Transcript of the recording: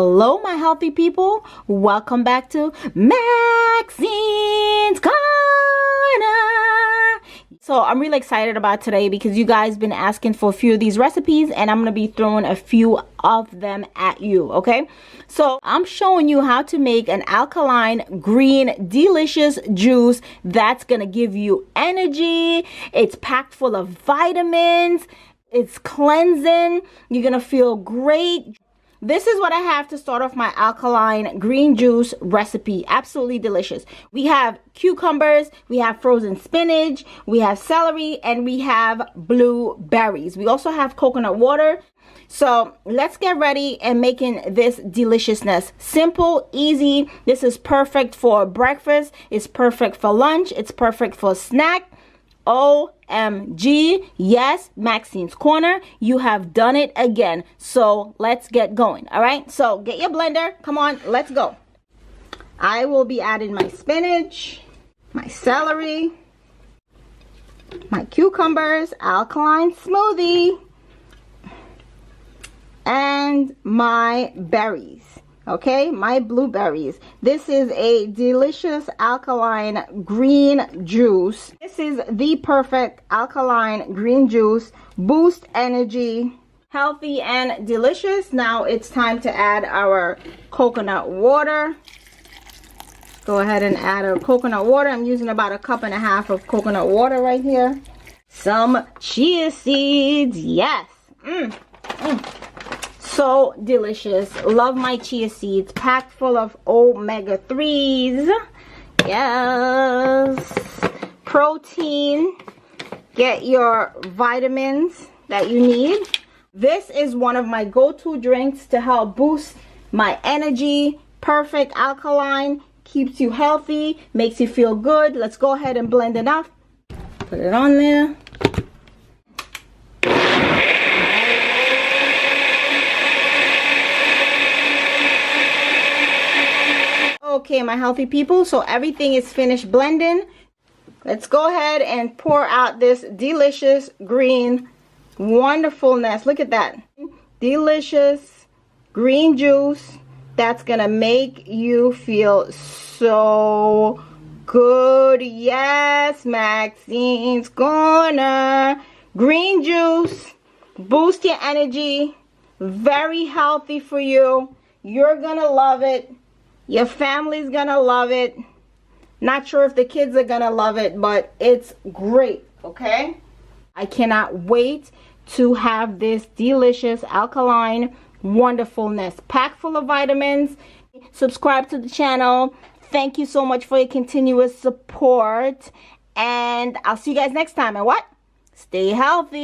Hello, my healthy people. Welcome back to Maxinescorner. So I'm really excited about today because you guys been asking for a few of these recipes and I'm going to be throwing a few of them at you, okay? So I'm showing you how to make an alkaline green delicious juice that's going to give you energy. It's packed full of vitamins. It's cleansing. You're going to feel great. This is what I have to start off my alkaline green juice recipe. Absolutely delicious. We have cucumbers, we have frozen spinach, we have celery, and we have blueberries. We also have coconut water. So let's get ready and making this deliciousness. Simple, easy. This is perfect for breakfast. It's perfect for lunch. It's perfect for snack. OMG, yes, Maxinescorner, you have done it again. So let's get going. All right, so get your blender. Come on, let's go. I will be adding my spinach, my celery, my cucumbers, alkaline smoothie, and my berries. Okay, my blueberries. This is a delicious alkaline green juice. This is the perfect alkaline green juice. Boost energy, healthy and delicious. Now it's time to add our coconut water. Go ahead and add our coconut water. I'm using about 1.5 cups of coconut water right here. Some chia seeds. Yes. So delicious. Love my chia seeds, packed full of omega-3s. Yes. Protein. Get your vitamins that you need. This is one of my go-to drinks to help boost my energy. Perfect alkaline, keeps you healthy, makes you feel good. Let's go ahead and blend it up. Put it on there. Okay, my healthy people, so everything is finished blending. Let's go ahead and pour out this delicious green wonderfulness. Look at that. Delicious green juice that's gonna make you feel so good. Yes, Maxinescorner. Green juice, boost your energy, very healthy for you. You're gonna love it. Your family's gonna love it. Not sure if the kids are gonna love it, but it's great, okay? I cannot wait to have this delicious alkaline wonderfulness, packed full of vitamins. Subscribe to the channel. Thank you so much for your continuous support. And I'll see you guys next time. And what? Stay healthy.